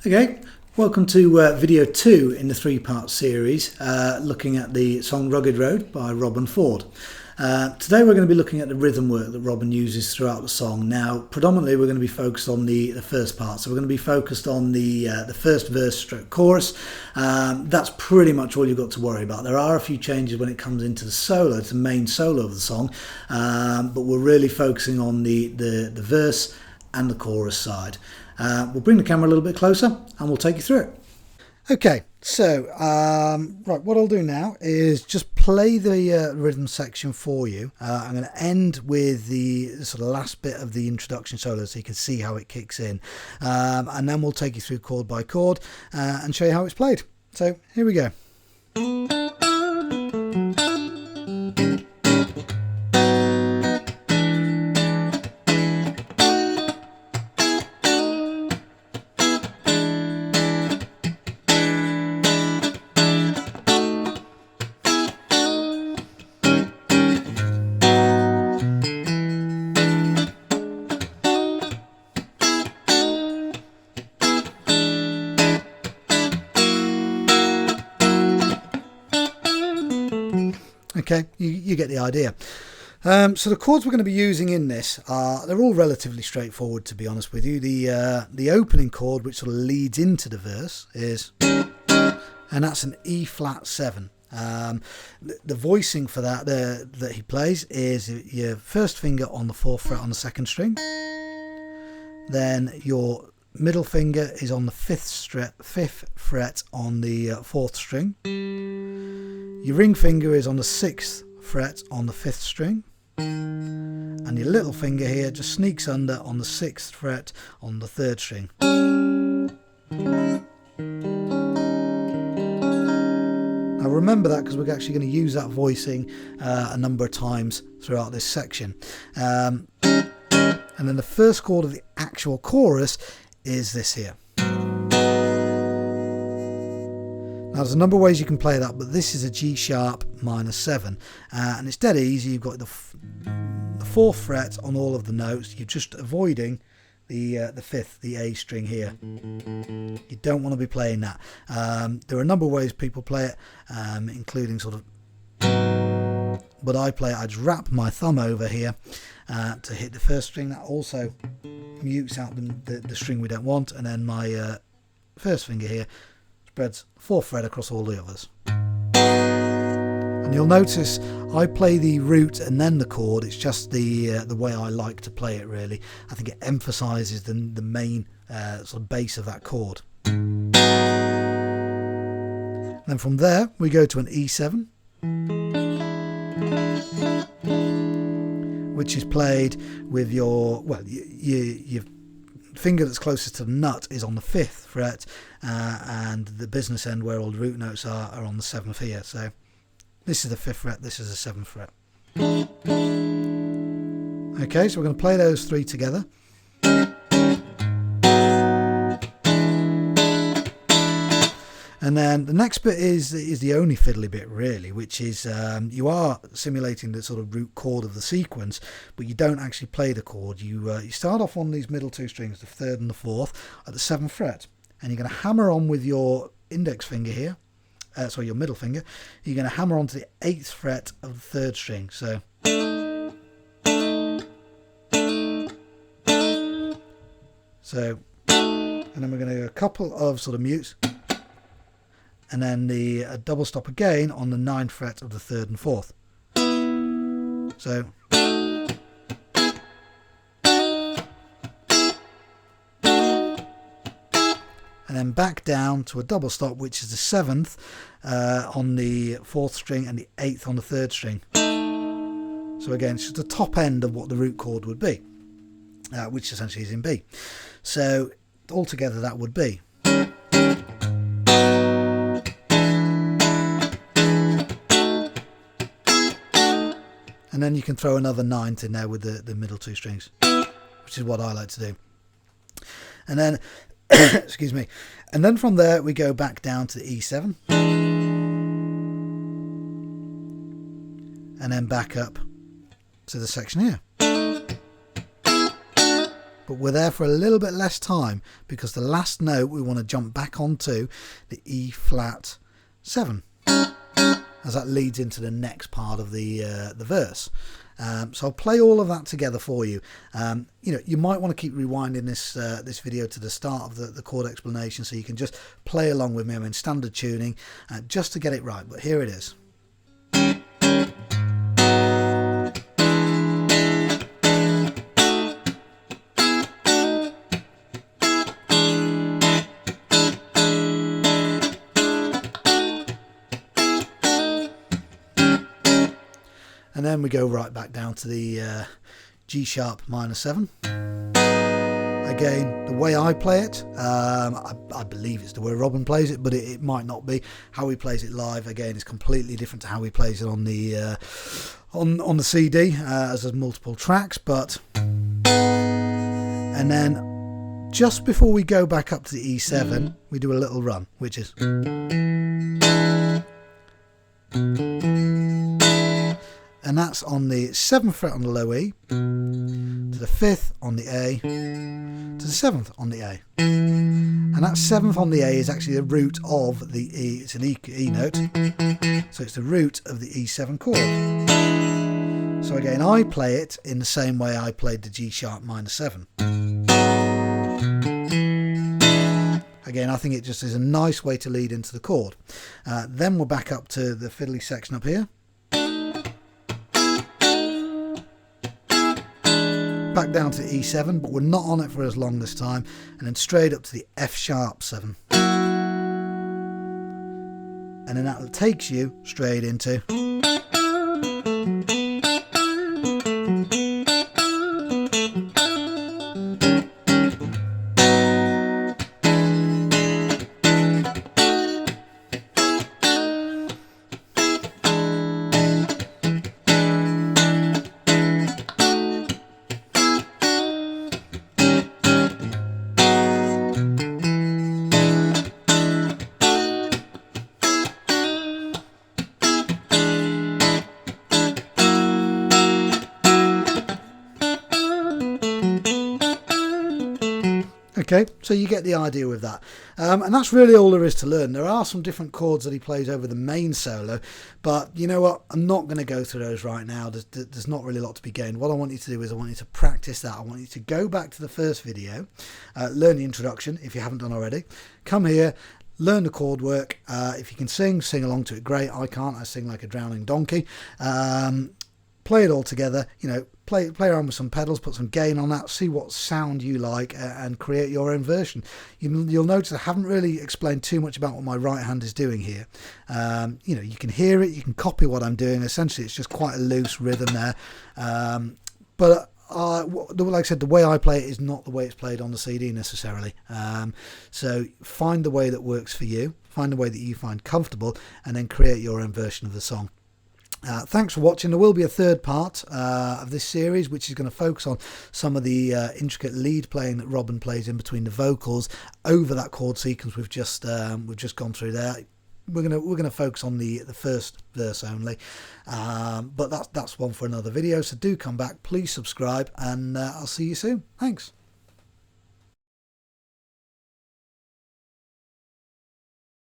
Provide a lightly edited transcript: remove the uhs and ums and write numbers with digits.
Okay, welcome to video 2 in the 3-part series looking at the song Rugged Road by Robben Ford. Today we're going to be looking at the rhythm work that Robben uses throughout the song. Now predominantly we're going to be focused on the first part, so we're going to be focused on the first verse stroke chorus. That's pretty much all you've got to worry about. There are a few changes when it comes into the solo, to the main solo of the song, but we're really focusing on the verse and the chorus side. We'll bring the camera a little bit closer and we'll take you through it. Okay, so right, what I'll do now is just play the rhythm section for you. I'm going to end with the sort of last bit of the introduction solo so you can see how it kicks in, and then we'll take you through chord by chord and show you how it's played. So here we go. Okay, you get the idea. So the chords we're going to be using in this they're all relatively straightforward, to be honest with you. The opening chord, which sort of leads into the verse, is, and that's an E flat 7. The voicing for that that he plays is your first finger on the 4th fret on the 2nd string, then your middle finger is on the 5th fret on the 4th string. Your ring finger is on the 6th fret on the 5th string, and your little finger here just sneaks under on the 6th fret on the 3rd string. Now remember that, because we're actually going to use that voicing a number of times throughout this section. And then the first chord of the actual chorus is this here. Now there's a number of ways you can play that, but this is a G sharp minor 7, and it's dead easy. You've got the 4th fret on all of the notes. You're just avoiding the 5th, the A string here. You don't want to be playing that. There are a number of ways people play it, including sort of, but I play it, I just wrap my thumb over here to hit the 1st string. That also mutes out the string we don't want, and then my 1st finger here spreads 4th fret across all the others. And you'll notice I play the root and then the chord. It's just the way I like to play it, really. I think it emphasises the main sort of base of that chord. Then from there we go to an E7, which is played with your, well, your finger that's closest to the nut is on the 5th fret, and the business end where all the root notes are on the 7th here. So this is the 5th fret, this is the 7th fret. Okay, so we're going to play those three together. And then the next bit is the only fiddly bit, really, which is you are simulating the sort of root chord of the sequence, but you don't actually play the chord. You start off on these middle two strings, the 3rd and the 4th, at the 7th fret, and you're going to hammer on with your index finger here, sorry, your middle finger. You're going to hammer onto the 8th fret of the 3rd string. So, and then we're going to do a couple of sort of mutes, and then the double stop again on the 9th fret of the 3rd and 4th. So, and then back down to a double stop, which is the 7th on the 4th string and the 8th on the 3rd string. So again, it's just the top end of what the root chord would be, which essentially is in B. So altogether that would be. And then you can throw another 9th in there with the middle two strings, which is what I like to do. And then, excuse me, and then from there we go back down to the E7, and then back up to the section here. but we're there for a little bit less time because the last note we want to jump back onto the E flat 7, as that leads into the next part of the verse. So I'll play all of that together for you. You might want to keep rewinding this video to the start of the chord explanation so you can just play along with me. I'm in standard tuning just to get it right, but here it is. And then we go right back down to the G sharp minor 7. Again, the way I play it, I believe it's the way Robben plays it, but it might not be. How he plays it live, again, is completely different to how he plays it on the on the CD, as there's multiple tracks. But and then just before we go back up to the E7, we do a little run, which is. And that's on the 7th fret on the low E, to the 5th on the A, to the 7th on the A. And that 7th on the A is actually the root of the E. It's an E note, so it's the root of the E7 chord. So again, I play it in the same way I played the G sharp minor 7. Again, I think it just is a nice way to lead into the chord. Then we're back up to the fiddly section up here. Back down to E7, but we're not on it for as long this time, and then straight up to the F sharp 7. And then that takes you straight into. Okay, so you get the idea with that. And that's really all there is to learn. There are some different chords that he plays over the main solo, but you know what? I'm not going to go through those right now. There's not really a lot to be gained. What I want you to do is I want you to practice that. I want you to go back to the first video, learn the introduction if you haven't done already. Come here, learn the chord work. If you can sing along to it, great. I can't. I sing like a drowning donkey. Play it all together, play around with some pedals, put some gain on that, see what sound you like, and create your own version. You'll notice I haven't really explained too much about what my right hand is doing here. You can hear it, you can copy what I'm doing. Essentially, it's just quite a loose rhythm there. But like I said, the way I play it is not the way it's played on the CD necessarily. So find the way that works for you, find the way that you find comfortable, and then create your own version of the song. Thanks for watching. There will be a third part of this series, which is going to focus on some of the intricate lead playing that Robben plays in between the vocals over that chord sequence we've just gone through there. We're gonna focus on the first verse only, but that's one for another video. So do come back, please subscribe, and I'll see you soon. Thanks.